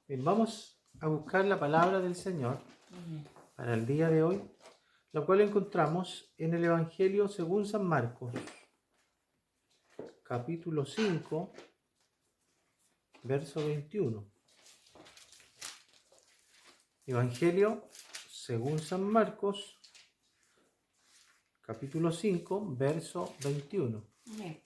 Bien, vamos a buscar la palabra del Señor para el día de hoy, la cual encontramos en el Evangelio según San Marcos, capítulo 5, verso 21. Evangelio según San Marcos, capítulo 5, verso 21. Amén.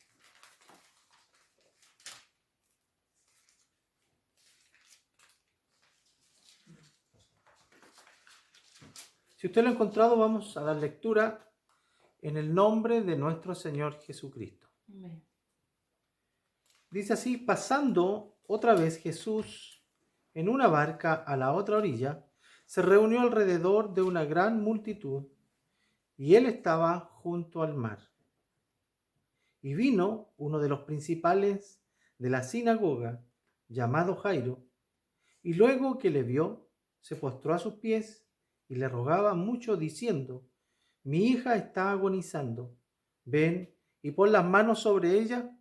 Si usted lo ha encontrado, vamos a dar lectura en el nombre de nuestro Señor Jesucristo. Amén. Dice así: pasando otra vez Jesús en una barca a la otra orilla, se reunió alrededor de una gran multitud, y él estaba junto al mar. Y vino uno de los principales de la sinagoga, llamado Jairo, y luego que le vio, se postró a sus pies y le rogaba mucho, diciendo: mi hija está agonizando, ven y pon las manos sobre ella,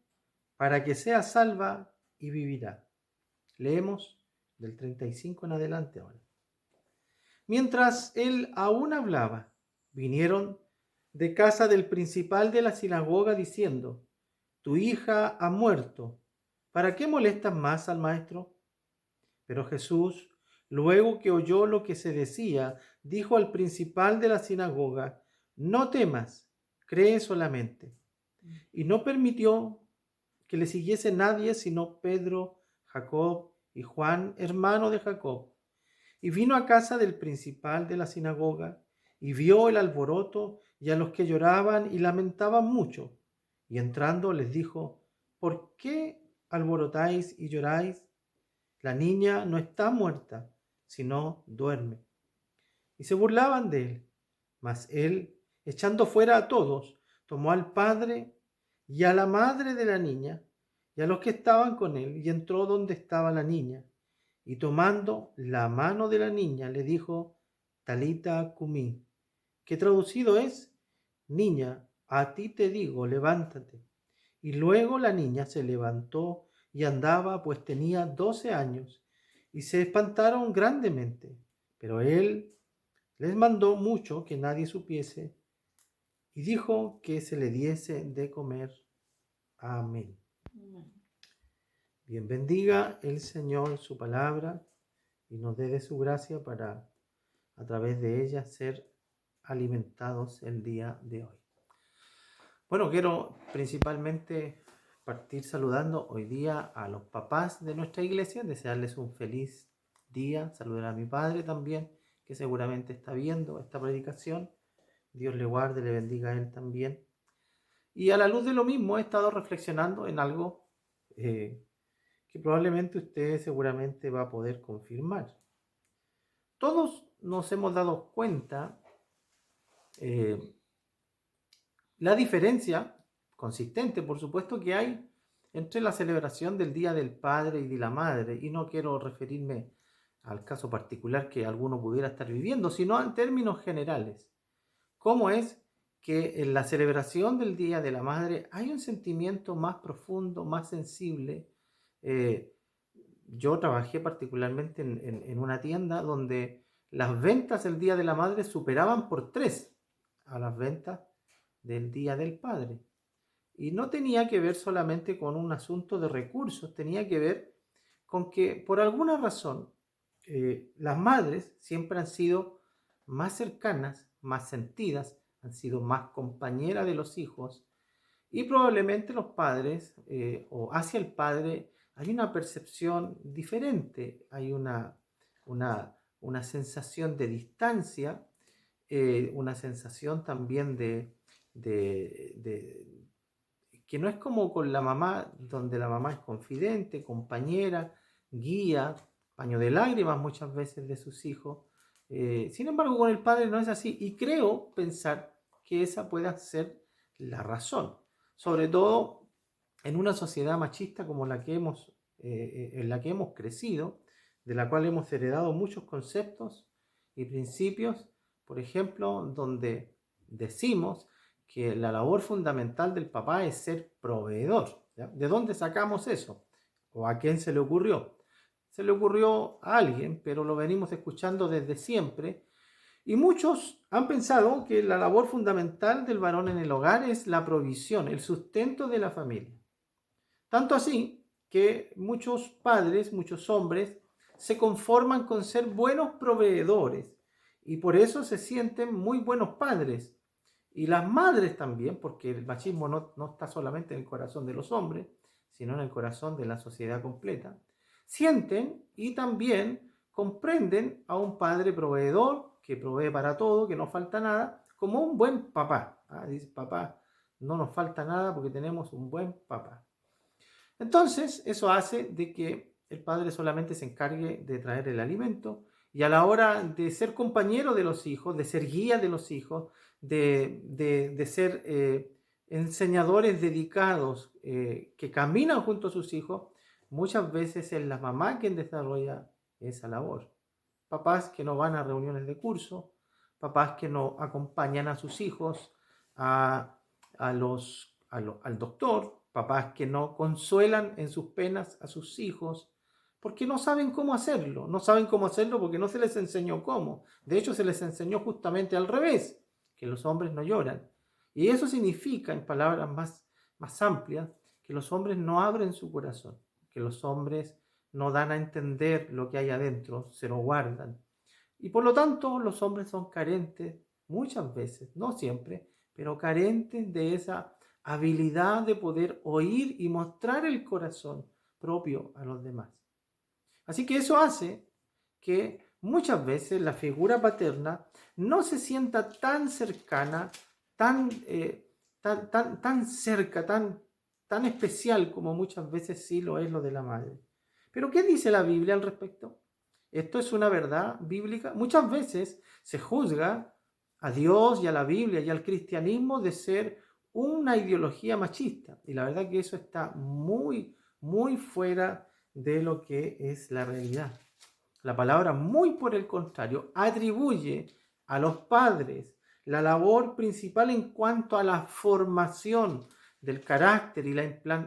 para que sea salva y vivirá. Leemos del 35 en adelante ahora. Mientras él aún hablaba, vinieron de casa del principal de la sinagoga diciendo: tu hija ha muerto, ¿para qué molestas más al maestro? Pero Jesús, luego que oyó lo que se decía, dijo al principal de la sinagoga: no temas, cree solamente. Y no permitió que le siguiese nadie sino Pedro, Jacob y Juan, hermano de Jacob. Y vino a casa del principal de la sinagoga, y vio el alboroto y a los que lloraban y lamentaban mucho. Y entrando les dijo: ¿por qué alborotáis y lloráis? La niña no está muerta, sino duerme. Y se burlaban de él. Mas él, echando fuera a todos, tomó al padre y a la madre de la niña y a los que estaban con él, y entró donde estaba la niña. Y tomando la mano de la niña, le dijo: Talita cumí, que traducido es: niña, a ti te digo, levántate. Y luego la niña se levantó y andaba, pues tenía 12 años, y se espantaron grandemente. Pero él les mandó mucho que nadie supiese, y dijo que se le diese de comer. Amén. Amén. Bien, bendiga el Señor su palabra y nos dé de su gracia para a través de ella ser alimentados el día de hoy. Bueno, quiero principalmente partir saludando hoy día a los papás de nuestra iglesia, desearles un feliz día, saludar a mi padre también, que seguramente está viendo esta predicación. Dios le guarde, le bendiga a él también. Y a la luz de lo mismo he estado reflexionando en algo que probablemente usted seguramente va a poder confirmar. Todos nos hemos dado cuenta la diferencia consistente, por supuesto, que hay entre la celebración del Día del Padre y de la Madre, y no quiero referirme al caso particular que alguno pudiera estar viviendo, sino en términos generales. ¿Cómo es que en la celebración del Día de la Madre hay un sentimiento más profundo, más sensible? Yo trabajé particularmente en una tienda donde las ventas el Día de la Madre superaban por 3 a las ventas del Día del Padre. Y no tenía que ver solamente con un asunto de recursos, tenía que ver con que por alguna razón las madres siempre han sido más cercanas, más sentidas, han sido más compañeras de los hijos, y probablemente los padres o hacia el padre hay una percepción diferente, hay una sensación de distancia, una sensación también de que no es como con la mamá, donde la mamá es confidente, compañera, guía, paño de lágrimas muchas veces de sus hijos. Sin embargo, con el padre no es así, y creo pensar que esa pueda ser la razón, sobre todo en una sociedad machista como la que en la que hemos crecido, de la cual hemos heredado muchos conceptos y principios, por ejemplo, donde decimos que la labor fundamental del papá es ser proveedor. ¿Ya? ¿De dónde sacamos eso? ¿O a quién se le ocurrió? se le ocurrió a alguien, pero lo venimos escuchando desde siempre. Y muchos han pensado que la labor fundamental del varón en el hogar es la provisión, el sustento de la familia. Tanto así que muchos padres, muchos hombres, se conforman con ser buenos proveedores y por eso se sienten muy buenos padres. Y las madres también, porque el machismo no está solamente en el corazón de los hombres, sino en el corazón de la sociedad completa, sienten y también comprenden a un padre proveedor que provee para todo, que no falta nada, como un buen papá. Dice, papá, no nos falta nada porque tenemos un buen papá. Entonces, eso hace de que el padre solamente se encargue de traer el alimento y a la hora de ser compañero de los hijos, de ser guía de los hijos, de ser enseñadores dedicados que caminan junto a sus hijos, muchas veces es la mamá quien desarrolla esa labor. Papás que no van a reuniones de curso, papás que no acompañan a sus hijos al doctor, papás que no consuelan en sus penas a sus hijos, porque no saben cómo hacerlo. No saben cómo hacerlo porque no se les enseñó cómo. De hecho, se les enseñó justamente al revés, que los hombres no lloran. Y eso significa, en palabras más amplias, que los hombres no abren su corazón, que los hombres no dan a entender lo que hay adentro, se lo guardan. Y por lo tanto, los hombres son carentes, muchas veces, no siempre, pero carentes de esa habilidad de poder oír y mostrar el corazón propio a los demás. Así que eso hace que muchas veces la figura paterna no se sienta tan cercana, tan cerca, tan especial como muchas veces sí lo es lo de la madre. Pero ¿qué dice la Biblia al respecto? Esto es una verdad bíblica. Muchas veces se juzga a Dios y a la Biblia y al cristianismo de ser una ideología machista. Y la verdad que eso está muy, muy fuera de lo que es la realidad. La palabra, muy por el contrario, atribuye a los padres la labor principal en cuanto a la formación del carácter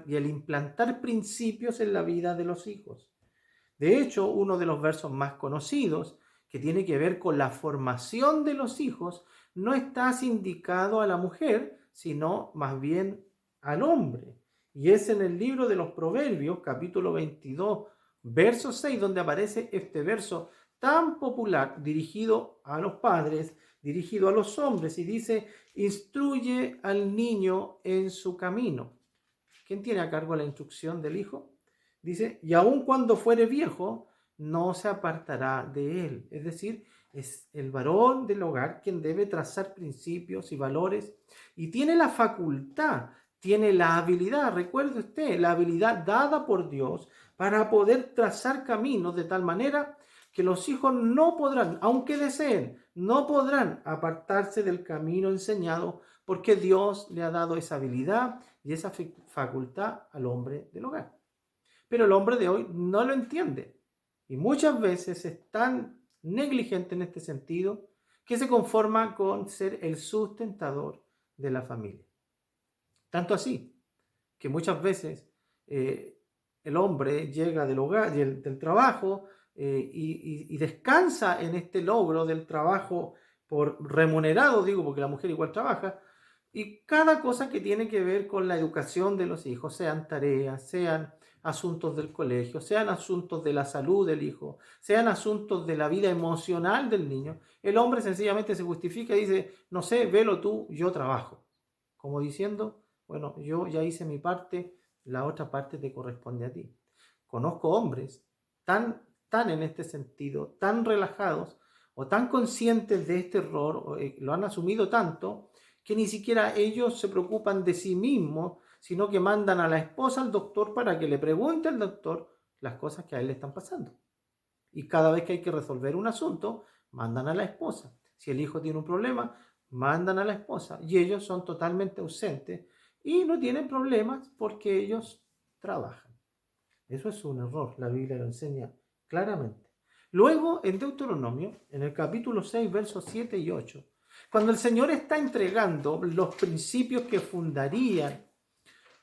y el implantar principios en la vida de los hijos. De hecho, uno de los versos más conocidos, que tiene que ver con la formación de los hijos, no está indicado a la mujer, sino más bien al hombre. Y es en el libro de los Proverbios, capítulo 22, verso 6, donde aparece este verso tan popular dirigido a los padres, dirigido a los hombres, y dice, instruye al niño en su camino. ¿Quién tiene a cargo la instrucción del hijo? Dice, y aun cuando fuere viejo, no se apartará de él. Es decir, es el varón del hogar quien debe trazar principios y valores y tiene la facultad, tiene la habilidad, recuerde usted, la habilidad dada por Dios para poder trazar caminos de tal manera que los hijos no podrán, aunque deseen, no podrán apartarse del camino enseñado porque Dios le ha dado esa habilidad y esa facultad al hombre del hogar. Pero el hombre de hoy no lo entiende y muchas veces es tan negligente en este sentido que se conforma con ser el sustentador de la familia. Tanto así que muchas veces el hombre llega del hogar, del trabajo y descansa en este logro del trabajo por remunerado, digo, porque la mujer igual trabaja, y cada cosa que tiene que ver con la educación de los hijos, sean tareas, sean asuntos del colegio, sean asuntos de la salud del hijo, sean asuntos de la vida emocional del niño, el hombre sencillamente se justifica y dice, no sé, velo tú, yo trabajo. Como diciendo, bueno, yo ya hice mi parte, la otra parte te corresponde a ti. Conozco hombres tan en este sentido, tan relajados o tan conscientes de este error, lo han asumido tanto, que ni siquiera ellos se preocupan de sí mismos, sino que mandan a la esposa al doctor para que le pregunte al doctor las cosas que a él le están pasando. Y cada vez que hay que resolver un asunto, mandan a la esposa. Si el hijo tiene un problema, mandan a la esposa. Y ellos son totalmente ausentes y no tienen problemas porque ellos trabajan. Eso es un error, la Biblia lo enseña claramente. Luego, en Deuteronomio, en el capítulo 6, versos 7 y 8, cuando el Señor está entregando los principios que fundarían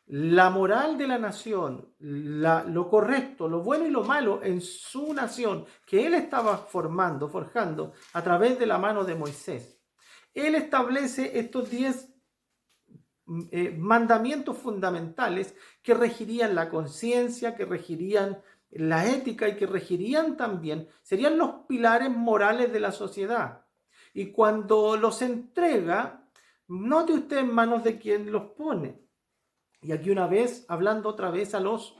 la moral de la nación, lo correcto, lo bueno y lo malo en su nación, que él estaba forjando a través de la mano de Moisés. Él establece estos 10 mandamientos fundamentales que regirían la conciencia, que regirían la ética y que regirían también, serían los pilares morales de la sociedad. Y cuando los entrega, note usted en manos de quién los pone. Y aquí una vez, hablando otra vez a los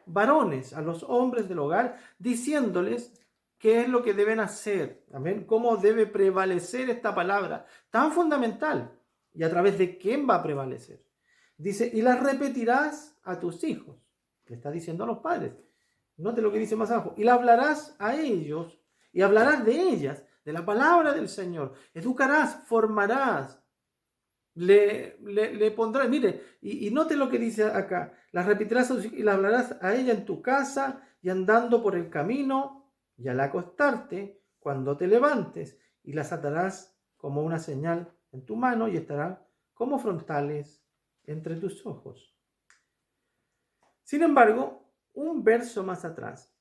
varones, a los hombres del hogar, diciéndoles qué es lo que deben hacer, amén, cómo debe prevalecer esta palabra tan fundamental y a través de quién va a prevalecer. Dice, y las repetirás a tus hijos. Le está diciendo a los padres. Note lo que dice más abajo. Y la hablarás a ellos y hablarás de ellas, de la palabra del Señor. Educarás, formarás, le pondrás, mire, y note lo que dice acá, las repetirás y las hablarás a ella en tu casa y andando por el camino y al acostarte, cuando te levantes, y las atarás como una señal en tu mano y estarán como frontales entre tus ojos. Sin embargo, un verso más atrás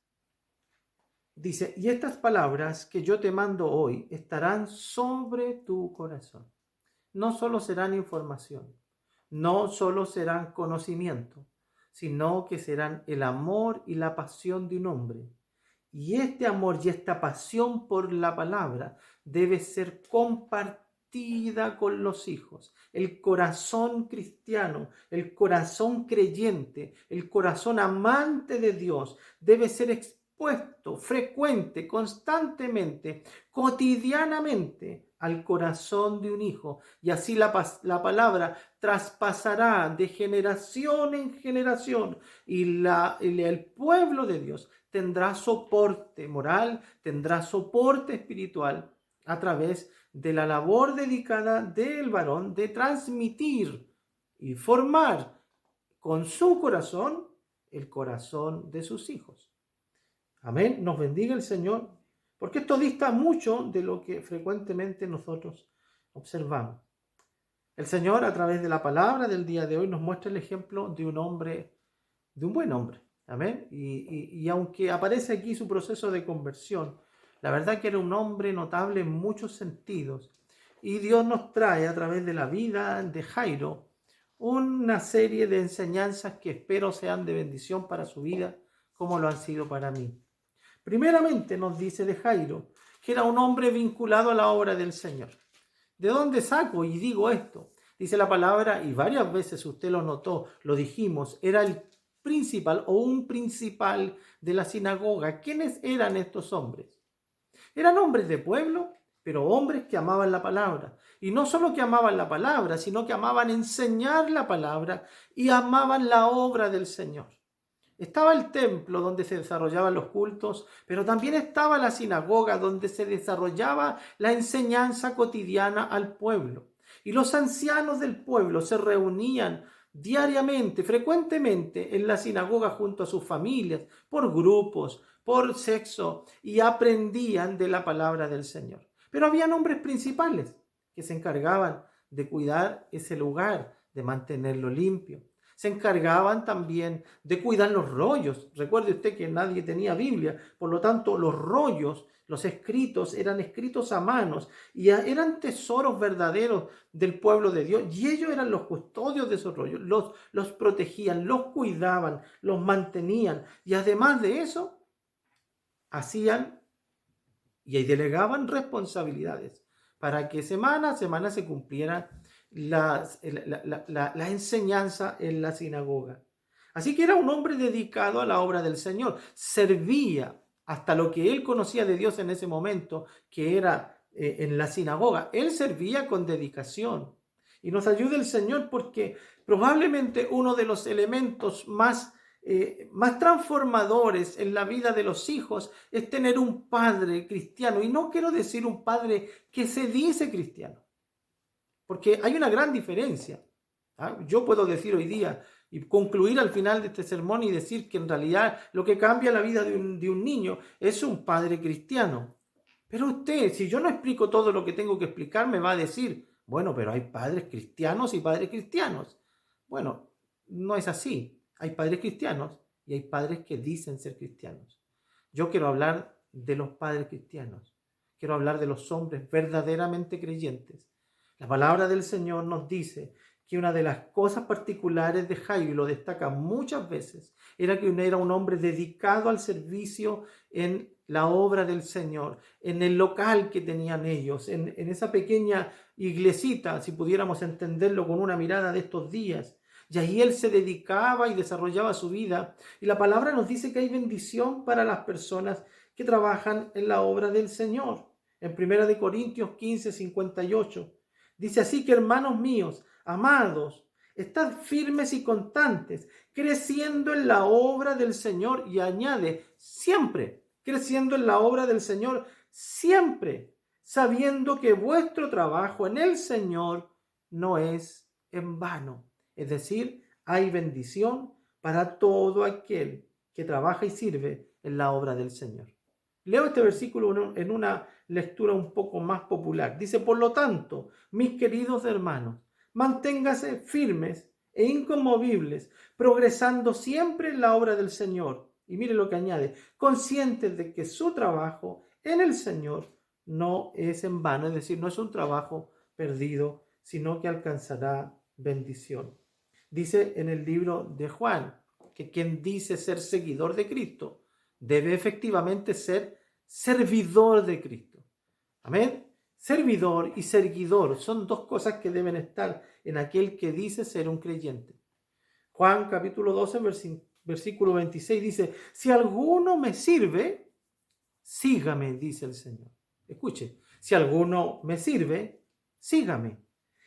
dice, y estas palabras que yo te mando hoy estarán sobre tu corazón. No solo serán información, no solo serán conocimiento, sino que serán el amor y la pasión de un hombre. Y este amor y esta pasión por la palabra debe ser compartida con los hijos. El corazón cristiano, el corazón creyente, el corazón amante de Dios debe ser expuesto frecuente, constantemente, cotidianamente al corazón de un hijo. Y así la palabra traspasará de generación en generación y el pueblo de Dios tendrá soporte moral, tendrá soporte espiritual a través de la labor dedicada del varón de transmitir y formar con su corazón el corazón de sus hijos. Amén. Nos bendiga el Señor, porque esto dista mucho de lo que frecuentemente nosotros observamos. El Señor, a través de la palabra del día de hoy, nos muestra el ejemplo de un hombre, de un buen hombre. Amén. Y aunque aparece aquí su proceso de conversión, la verdad que era un hombre notable en muchos sentidos. Y Dios nos trae a través de la vida de Jairo una serie de enseñanzas que espero sean de bendición para su vida, como lo han sido para mí. Primeramente nos dice de Jairo que era un hombre vinculado a la obra del Señor. ¿De dónde saco y digo esto? Dice la palabra, y varias veces usted lo notó, lo dijimos, era el principal o un principal de la sinagoga. ¿Quiénes eran estos hombres? Eran hombres de pueblo, pero hombres que amaban la palabra. Y no solo que amaban la palabra, sino que amaban enseñar la palabra y amaban la obra del Señor. Estaba el templo donde se desarrollaban los cultos, pero también estaba la sinagoga donde se desarrollaba la enseñanza cotidiana al pueblo. Y los ancianos del pueblo se reunían diariamente, frecuentemente en la sinagoga junto a sus familias, por grupos, por sexo, y aprendían de la palabra del Señor. Pero había hombres principales que se encargaban de cuidar ese lugar, de mantenerlo limpio. Se encargaban también de cuidar los rollos. Recuerde usted que nadie tenía Biblia, por lo tanto los rollos, los escritos, eran escritos a manos y eran tesoros verdaderos del pueblo de Dios. Y ellos eran los custodios de esos rollos, los protegían, los cuidaban, los mantenían. Y además de eso, hacían y delegaban responsabilidades para que semana a semana se cumpliera la enseñanza en la sinagoga. Así que era un hombre dedicado a la obra del Señor. Servía hasta lo que él conocía de Dios en ese momento, que era en la sinagoga. Él servía con dedicación. Y nos ayuda el Señor porque probablemente uno de los elementos más transformadores en la vida de los hijos es tener un padre cristiano. Y no quiero decir un padre que se dice cristiano, porque hay una gran diferencia. Yo puedo decir hoy día y concluir al final de este sermón y decir que en realidad lo que cambia la vida de un niño es un padre cristiano. Pero usted, si yo no explico todo lo que tengo que explicar, me va a decir, bueno, pero hay padres cristianos y padres cristianos. Bueno, no es así. Hay padres cristianos y hay padres que dicen ser cristianos. Yo quiero hablar de los padres cristianos. Quiero hablar de los hombres verdaderamente creyentes. La palabra del Señor nos dice que una de las cosas particulares de Jairo, y lo destaca muchas veces, era que era un hombre dedicado al servicio en la obra del Señor, en el local que tenían ellos, en esa pequeña iglesita, si pudiéramos entenderlo con una mirada de estos días. Y ahí él se dedicaba y desarrollaba su vida. Y la palabra nos dice que hay bendición para las personas que trabajan en la obra del Señor. En 1 Corintios 15:58 dice así que hermanos míos, amados, estad firmes y constantes, creciendo en la obra del Señor, y añade, siempre, creciendo en la obra del Señor, siempre, sabiendo que vuestro trabajo en el Señor no es en vano. Es decir, hay bendición para todo aquel que trabaja y sirve en la obra del Señor. Leo este versículo en una lectura un poco más popular. Dice, por lo tanto, mis queridos hermanos, manténganse firmes e inconmovibles, progresando siempre en la obra del Señor. Y mire lo que añade, conscientes de que su trabajo en el Señor no es en vano, es decir, no es un trabajo perdido, sino que alcanzará bendición. Dice en el libro de Juan que quien dice ser seguidor de Cristo debe efectivamente ser servidor de Cristo. Amén. Servidor y seguidor son dos cosas que deben estar en aquel que dice ser un creyente. Juan capítulo 12, versículo 26 dice, si alguno me sirve, sígame, dice el Señor. Escuche, si alguno me sirve, sígame.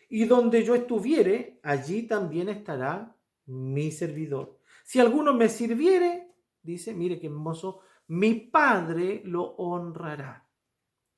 Y donde yo estuviere, allí también estará mi servidor. Si alguno me sirviere, dice, mire qué hermoso, mi Padre lo honrará.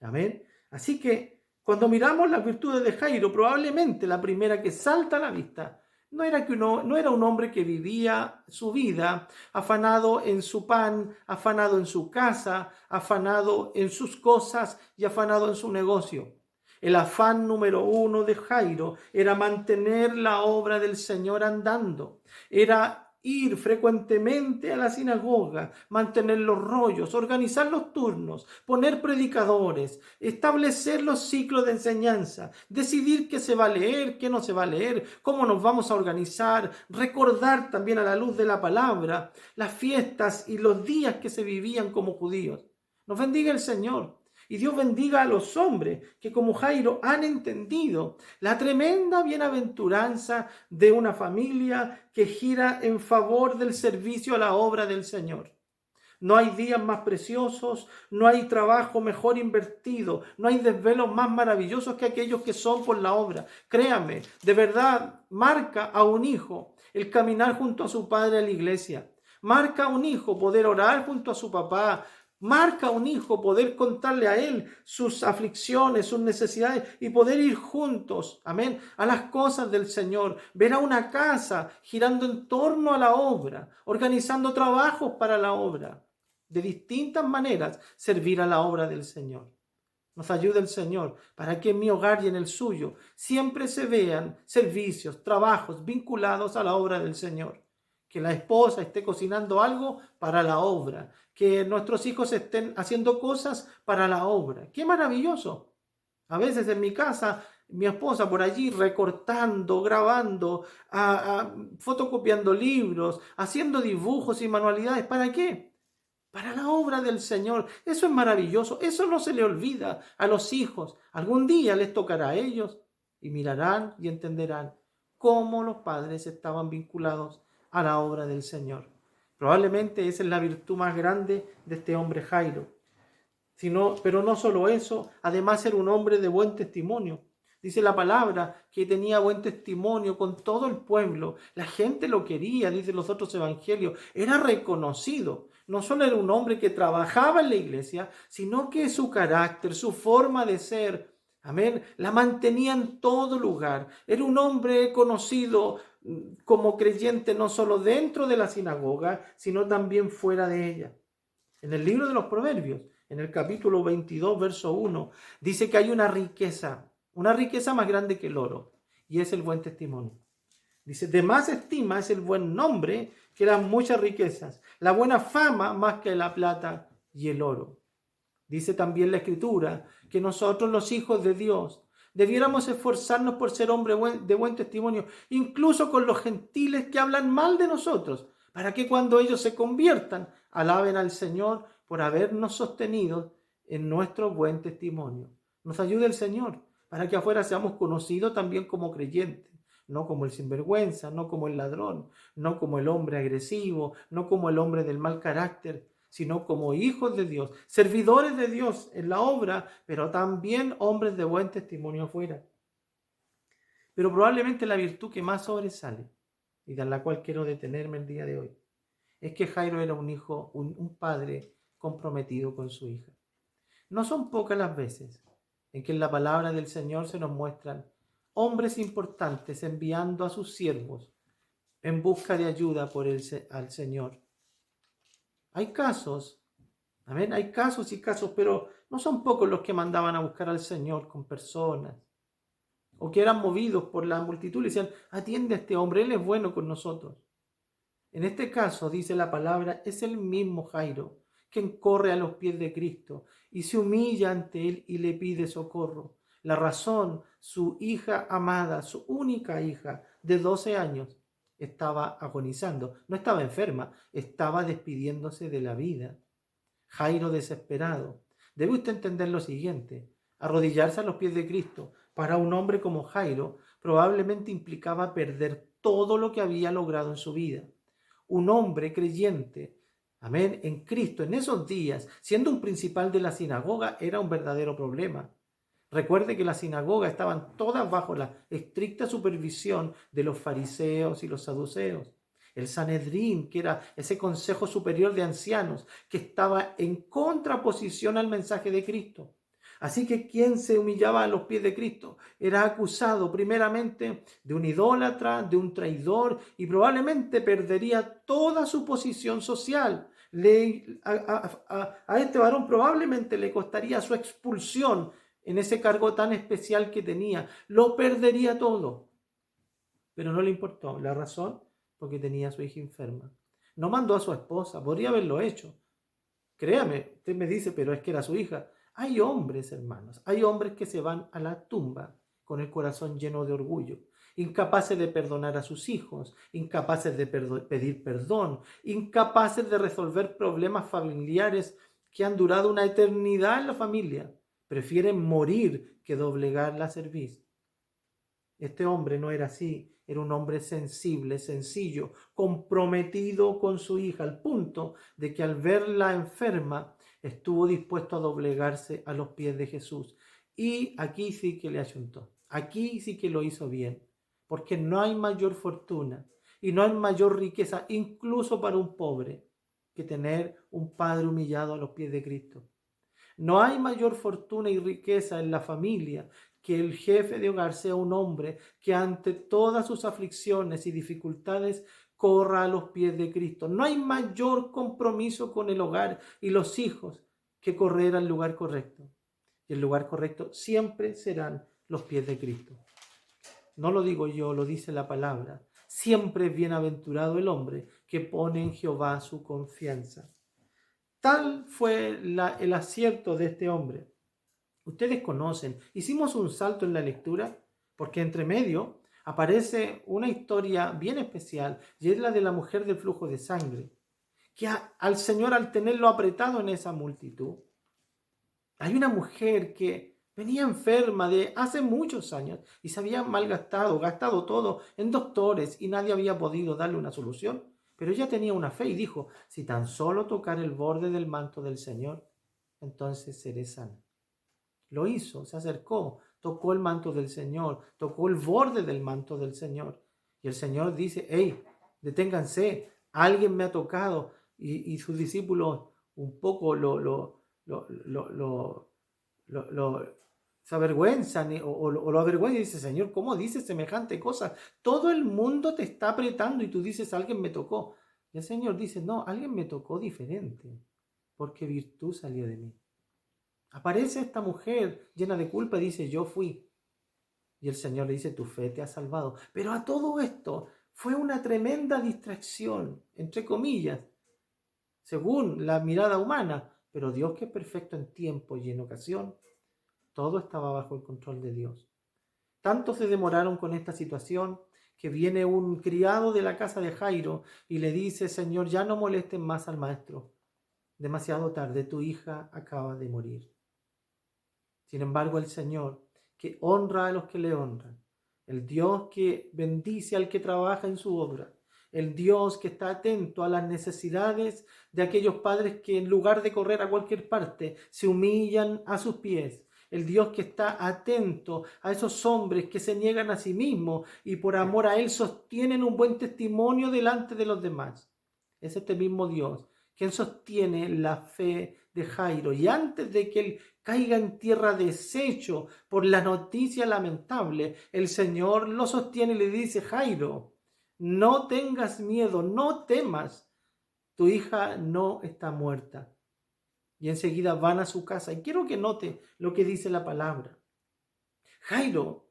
Amén. Así que cuando miramos las virtudes de Jairo, probablemente la primera que salta a la vista no era un hombre que vivía su vida afanado en su pan, afanado en su casa, afanado en sus cosas y afanado en su negocio. El afán número uno de Jairo era mantener la obra del Señor andando. Era ir frecuentemente a la sinagoga, mantener los rollos, organizar los turnos, poner predicadores, establecer los ciclos de enseñanza, decidir qué se va a leer, qué no se va a leer, cómo nos vamos a organizar, recordar también a la luz de la palabra las fiestas y los días que se vivían como judíos. Nos bendiga el Señor. Y Dios bendiga a los hombres que como Jairo han entendido la tremenda bienaventuranza de una familia que gira en favor del servicio a la obra del Señor. No hay días más preciosos, no hay trabajo mejor invertido, no hay desvelos más maravillosos que aquellos que son por la obra. Créame, de verdad, marca a un hijo el caminar junto a su padre a la iglesia. Marca a un hijo poder orar junto a su papá. Marca a un hijo poder contarle a él sus aflicciones, sus necesidades y poder ir juntos, amén, a las cosas del Señor. Ver a una casa girando en torno a la obra, organizando trabajos para la obra. De distintas maneras servir a la obra del Señor. Nos ayude el Señor para que en mi hogar y en el suyo siempre se vean servicios, trabajos vinculados a la obra del Señor. Que la esposa esté cocinando algo para la obra. Que nuestros hijos estén haciendo cosas para la obra. ¡Qué maravilloso! A veces en mi casa, mi esposa por allí recortando, grabando, fotocopiando libros, haciendo dibujos y manualidades. ¿Para qué? Para la obra del Señor. Eso es maravilloso. Eso no se le olvida a los hijos. Algún día les tocará a ellos y mirarán y entenderán cómo los padres estaban vinculados a la obra del Señor. Probablemente esa es la virtud más grande de este hombre Jairo. Pero no solo eso, además era un hombre de buen testimonio. Dice la palabra que tenía buen testimonio con todo el pueblo. La gente lo quería, dicen los otros evangelios. Era reconocido. No solo era un hombre que trabajaba en la iglesia, sino que su carácter, su forma de ser, amén, la mantenía en todo lugar. Era un hombre conocido como creyente no solo dentro de la sinagoga, sino también fuera de ella. En el libro de los Proverbios, en el capítulo 22, verso 1, dice que hay una riqueza más grande que el oro, y es el buen testimonio. Dice, de más estima es el buen nombre que las muchas riquezas, la buena fama más que la plata y el oro. Dice también la Escritura que nosotros los hijos de Dios debiéramos esforzarnos por ser hombres de buen testimonio, incluso con los gentiles que hablan mal de nosotros, para que cuando ellos se conviertan, alaben al Señor por habernos sostenido en nuestro buen testimonio. Nos ayude el Señor para que afuera seamos conocidos también como creyentes, no como el sinvergüenza, no como el ladrón, no como el hombre agresivo, no como el hombre del mal carácter, sino como hijos de Dios, servidores de Dios en la obra, pero también hombres de buen testimonio afuera. Pero probablemente la virtud que más sobresale, y de la cual quiero detenerme el día de hoy, es que Jairo era un hijo, un padre comprometido con su hija. No son pocas las veces en que en la palabra del Señor se nos muestran hombres importantes enviando a sus siervos en busca de ayuda al Señor. Hay casos, amén, hay casos y casos, pero no son pocos los que mandaban a buscar al Señor con personas, o que eran movidos por la multitud y decían, atiende a este hombre, él es bueno con nosotros. En este caso, dice la palabra, es el mismo Jairo quien corre a los pies de Cristo y se humilla ante él y le pide socorro. La razón, su hija amada, su única hija de 12 años, estaba agonizando. No estaba enferma, estaba despidiéndose de la vida. Jairo desesperado. Debe usted entender lo siguiente. Arrodillarse a los pies de Cristo para un hombre como Jairo probablemente implicaba perder todo lo que había logrado en su vida. Un hombre creyente, amén, en Cristo en esos días, siendo un principal de la sinagoga, era un verdadero problema. Recuerde que las sinagogas estaban todas bajo la estricta supervisión de los fariseos y los saduceos. El Sanedrín, que era ese consejo superior de ancianos, que estaba en contraposición al mensaje de Cristo. Así que quien se humillaba a los pies de Cristo era acusado primeramente de un idólatra, de un traidor, y probablemente perdería toda su posición social. A este varón probablemente le costaría su expulsión en ese cargo tan especial que tenía. Lo perdería todo. Pero no le importó. La razón, porque tenía a su hija enferma. No mandó a su esposa, podría haberlo hecho. Créame, usted me dice, pero es que era su hija. Hay hombres, hermanos, hay hombres que se van a la tumba con el corazón lleno de orgullo, incapaces de perdonar a sus hijos, incapaces de pedir perdón, incapaces de resolver problemas familiares que han durado una eternidad en la familia. Prefieren morir que doblegar la cerviz. Este hombre no era así, era un hombre sensible, sencillo, comprometido con su hija, al punto de que al verla enferma estuvo dispuesto a doblegarse a los pies de Jesús. Y aquí sí que le ayuntó, aquí sí que lo hizo bien, porque no hay mayor fortuna y no hay mayor riqueza, incluso para un pobre, que tener un padre humillado a los pies de Cristo. No hay mayor fortuna y riqueza en la familia que el jefe de hogar sea un hombre que ante todas sus aflicciones y dificultades corra a los pies de Cristo. No hay mayor compromiso con el hogar y los hijos que correr al lugar correcto. Y el lugar correcto siempre serán los pies de Cristo. No lo digo yo, lo dice la palabra. Siempre es bienaventurado el hombre que pone en Jehová su confianza. Tal fue el acierto de este hombre. Ustedes conocen, hicimos un salto en la lectura porque entre medio aparece una historia bien especial y es la de la mujer del flujo de sangre, que al Señor, al tenerlo apretado en esa multitud, hay una mujer que venía enferma de hace muchos años y se había gastado todo en doctores y nadie había podido darle una solución. Pero ella tenía una fe y dijo, si tan solo tocar el borde del manto del Señor, entonces seré sana. Lo hizo, se acercó, tocó el manto del Señor, tocó el borde del manto del Señor. Y el Señor dice, hey, deténganse, alguien me ha tocado. Y sus discípulos un poco se avergüenzan o lo avergüenzan y dice, Señor, ¿cómo dices semejante cosa? Todo el mundo te está apretando y tú dices, alguien me tocó. Y el Señor dice, no, alguien me tocó diferente, porque virtud salió de mí. Aparece esta mujer llena de culpa y dice, yo fui. Y el Señor le dice, tu fe te ha salvado. Pero a todo esto fue una tremenda distracción, entre comillas, según la mirada humana. Pero Dios, que es perfecto en tiempo y en ocasión, todo estaba bajo el control de Dios. Tanto se demoraron con esta situación que viene un criado de la casa de Jairo y le dice, Señor, ya no molesten más al maestro. Demasiado tarde, tu hija acaba de morir. Sin embargo, el Señor, que honra a los que le honran, el Dios que bendice al que trabaja en su obra, el Dios que está atento a las necesidades de aquellos padres que en lugar de correr a cualquier parte, se humillan a sus pies, el Dios que está atento a esos hombres que se niegan a sí mismos y por amor a Él sostienen un buen testimonio delante de los demás. Es este mismo Dios quien sostiene la fe de Jairo. Y antes de que él caiga en tierra deshecho por la noticia lamentable, el Señor lo sostiene y le dice, Jairo, no tengas miedo, no temas, tu hija no está muerta. Y enseguida van a su casa. Y quiero que note lo que dice la palabra. Jairo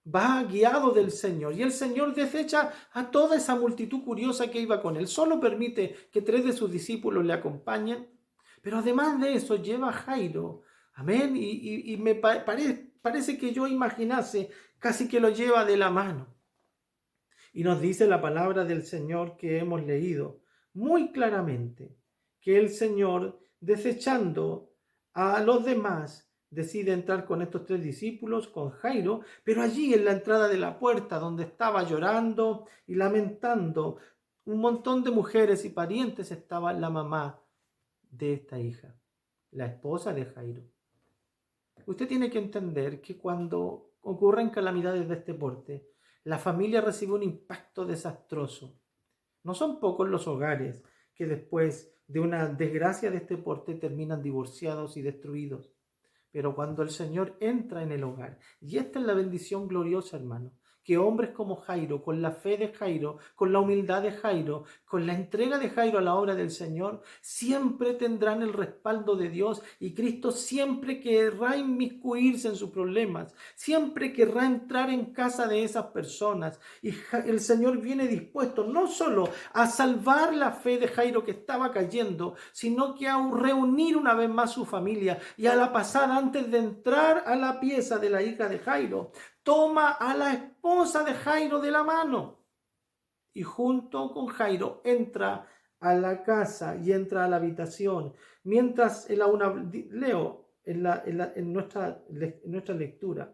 va guiado del Señor y el Señor desecha a toda esa multitud curiosa que iba con él. Solo permite que 3 de sus discípulos le acompañen, pero además de eso lleva a Jairo, amén, y me parece que yo imaginase casi que lo lleva de la mano. Y nos dice la palabra del Señor que hemos leído muy claramente, que el Señor, desechando a los demás, decide entrar con estos 3 discípulos, con Jairo, pero allí en la entrada de la puerta, donde estaba llorando y lamentando un montón de mujeres y parientes, estaba la mamá de esta hija, la esposa de Jairo. Usted tiene que entender que cuando ocurren calamidades de este porte, la familia recibe un impacto desastroso. No son pocos los hogares que después de una desgracia de este porte terminan divorciados y destruidos. Pero cuando el Señor entra en el hogar, y esta es la bendición gloriosa, hermano, que hombres como Jairo, con la fe de Jairo, con la humildad de Jairo, con la entrega de Jairo a la obra del Señor, siempre tendrán el respaldo de Dios y Cristo siempre querrá inmiscuirse en sus problemas, siempre querrá entrar en casa de esas personas. Y el Señor viene dispuesto no solo a salvar la fe de Jairo que estaba cayendo, sino que a reunir una vez más su familia. Y a la pasada, antes de entrar a la pieza de la hija de Jairo, toma a la esposa de Jairo de la mano y junto con Jairo entra a la casa y entra a la habitación. Mientras leo en nuestra lectura,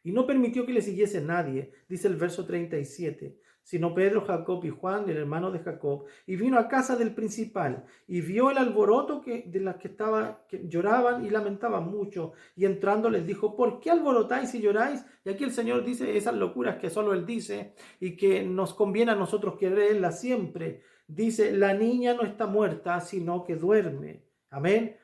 y no permitió que le siguiese nadie, dice el verso 37, sino Pedro, Jacob y Juan, el hermano de Jacob, y vino a casa del principal, y vio el alboroto de las que lloraban y lamentaban mucho, y entrando les dijo, ¿por qué alborotáis y lloráis? Y aquí el Señor dice esas locuras que solo Él dice, y que nos conviene a nosotros creerlas siempre. Dice, la niña no está muerta, sino que duerme. Amén.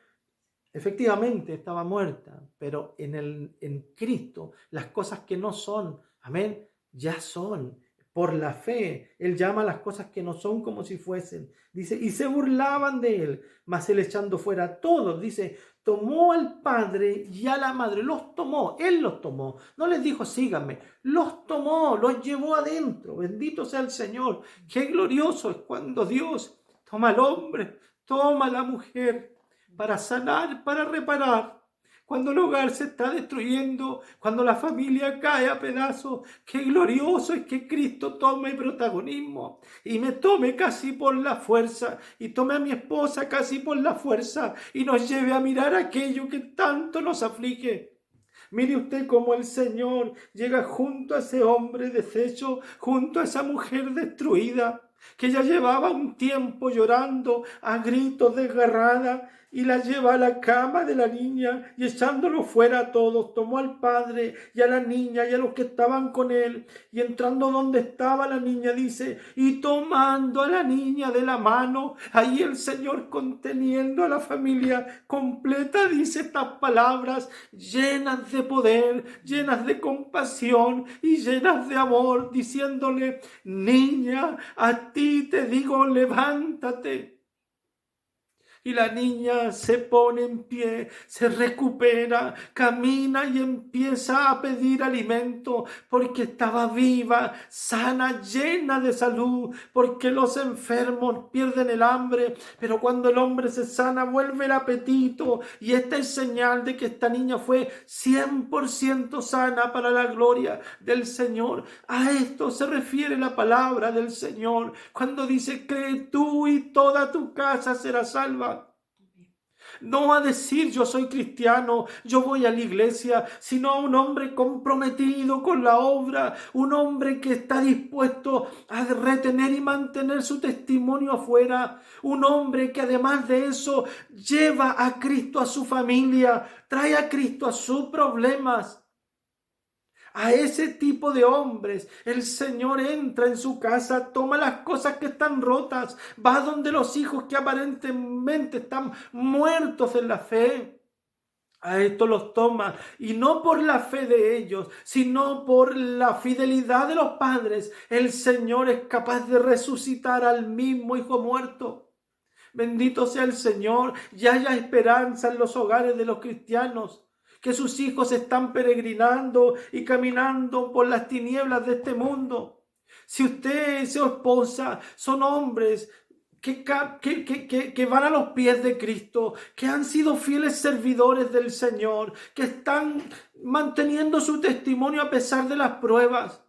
Efectivamente estaba muerta, pero en Cristo las cosas que no son, amén, ya son. Por la fe, Él llama a las cosas que no son como si fuesen. Dice, y se burlaban de Él, mas Él echando fuera a todos, dice, tomó al padre y a la madre, los tomó, Él los tomó. No les dijo, síganme, los tomó, los llevó adentro. Bendito sea el Señor. Qué glorioso es cuando Dios toma al hombre, toma a la mujer, para sanar, para reparar. Cuando el hogar se está destruyendo, cuando la familia cae a pedazos, qué glorioso es que Cristo tome protagonismo y me tome casi por la fuerza y tome a mi esposa casi por la fuerza y nos lleve a mirar aquello que tanto nos aflige. Mire usted cómo el Señor llega junto a ese hombre deshecho, junto a esa mujer destruida, que ya llevaba un tiempo llorando a gritos desgarrada, y la lleva a la cama de la niña y echándolo fuera a todos, tomó al padre y a la niña y a los que estaban con él, y entrando donde estaba la niña, dice, y tomando a la niña de la mano, ahí el Señor conteniendo a la familia completa, dice estas palabras llenas de poder, llenas de compasión y llenas de amor, diciéndole, niña, a ti te digo, levántate. Y la niña se pone en pie, se recupera, camina y empieza a pedir alimento porque estaba viva, sana, llena de salud, porque los enfermos pierden el hambre, pero cuando el hombre se sana vuelve el apetito. Y esta es señal de que esta niña fue 100% sana para la gloria del Señor. A esto se refiere la palabra del Señor cuando dice: cree tú y toda tu casa será salva. No a decir yo soy cristiano, yo voy a la iglesia, sino a un hombre comprometido con la obra, un hombre que está dispuesto a retener y mantener su testimonio afuera, un hombre que además de eso lleva a Cristo a su familia, trae a Cristo a sus problemas. A ese tipo de hombres el Señor entra en su casa, toma las cosas que están rotas, va donde los hijos que aparentemente están muertos en la fe. A esto los toma, y no por la fe de ellos, sino por la fidelidad de los padres. El Señor es capaz de resucitar al mismo hijo muerto. Bendito sea el Señor, y haya esperanza en los hogares de los cristianos, que sus hijos están peregrinando y caminando por las tinieblas de este mundo. Si usted y su esposa son hombres que van a los pies de Cristo, que han sido fieles servidores del Señor, que están manteniendo su testimonio a pesar de las pruebas,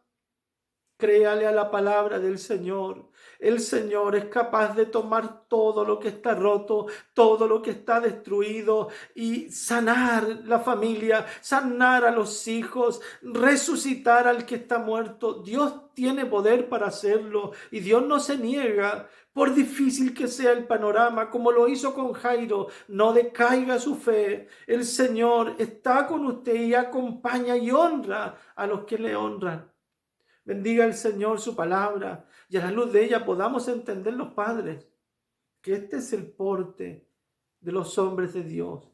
créale a la palabra del Señor. El Señor es capaz de tomar todo lo que está roto, todo lo que está destruido, y sanar la familia, sanar a los hijos, resucitar al que está muerto. Dios tiene poder para hacerlo, y Dios no se niega. Por difícil que sea el panorama, como lo hizo con Jairo, no decaiga su fe. El Señor está con usted y acompaña y honra a los que le honran. Bendiga el Señor su palabra, y a la luz de ella podamos entender los padres que este es el porte de los hombres de Dios.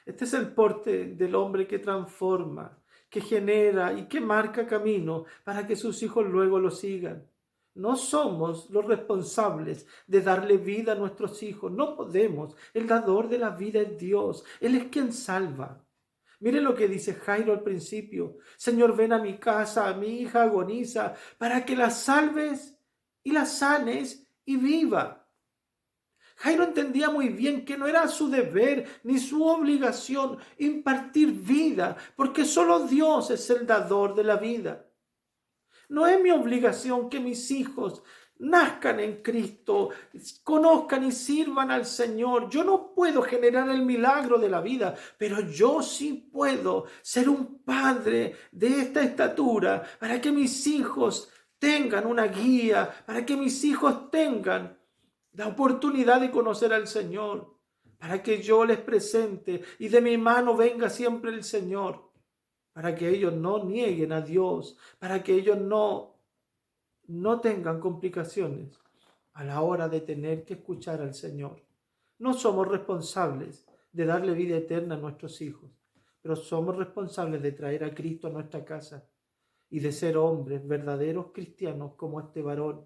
Este es el porte del hombre que transforma, que genera y que marca camino para que sus hijos luego lo sigan. No somos los responsables de darle vida a nuestros hijos. No podemos. El dador de la vida es Dios. Él es quien salva. Mire lo que dice Jairo al principio: Señor, ven a mi casa, mi hija agoniza, para que la salves y la sanes y viva. Jairo entendía muy bien que no era su deber ni su obligación impartir vida, porque solo Dios es el dador de la vida. No es mi obligación que mis hijos nazcan en Cristo, conozcan y sirvan al Señor. Yo no puedo generar el milagro de la vida, pero yo sí puedo ser un padre de esta estatura para que mis hijos tengan una guía, para que mis hijos tengan la oportunidad de conocer al Señor, para que yo les presente y de mi mano venga siempre el Señor, para que ellos no nieguen a Dios, para que ellos no tengan complicaciones a la hora de tener que escuchar al Señor. No somos responsables de darle vida eterna a nuestros hijos, pero somos responsables de traer a Cristo a nuestra casa y de ser hombres verdaderos cristianos como este varón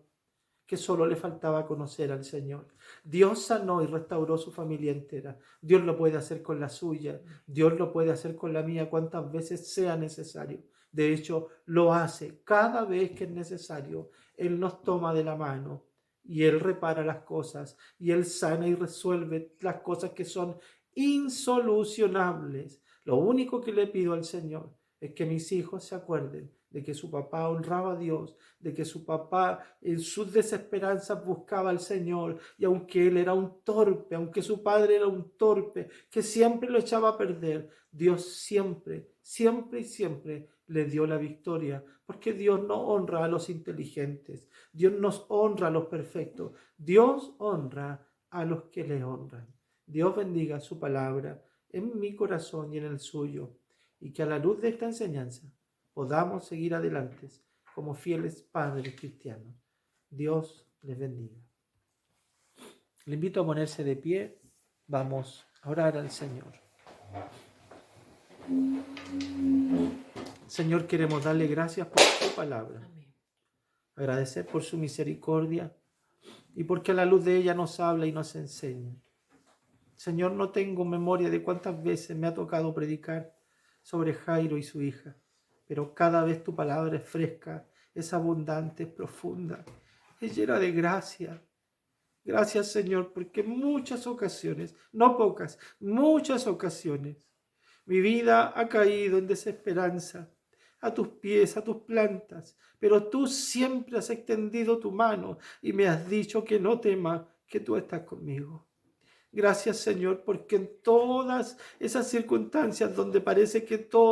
que solo le faltaba conocer al Señor. Dios sanó y restauró su familia entera. Dios lo puede hacer con la suya, Dios lo puede hacer con la mía cuantas veces sea necesario. De hecho, lo hace cada vez que es necesario. Él nos toma de la mano y Él repara las cosas, y Él sana y resuelve las cosas que son insolucionables. Lo único que le pido al Señor es que mis hijos se acuerden de que su papá honraba a Dios, de que su papá en sus desesperanzas buscaba al Señor, y aunque él era un torpe, aunque su padre era un torpe que siempre lo echaba a perder, Dios siempre, siempre y siempre le dio la victoria, porque Dios no honra a los inteligentes, Dios nos honra a los perfectos, Dios honra a los que le honran. Dios bendiga su palabra en mi corazón y en el suyo, y que a la luz de esta enseñanza podamos seguir adelante como fieles padres cristianos. Dios les bendiga. Le invito a ponerse de pie. Vamos a orar al Señor. Señor, queremos darle gracias por su palabra. Amén. Agradecer por su misericordia y porque a la luz de ella nos habla y nos enseña. Señor, no tengo memoria de cuántas veces me ha tocado predicar sobre Jairo y su hija, pero cada vez tu palabra es fresca, es abundante, es profunda, es llena de gracia. Gracias, Señor, porque en muchas ocasiones, no pocas, muchas ocasiones, mi vida ha caído en desesperanza a tus pies, a tus plantas, pero tú siempre has extendido tu mano y me has dicho que no tema, que tú estás conmigo. Gracias, Señor, porque en todas esas circunstancias donde parece que todo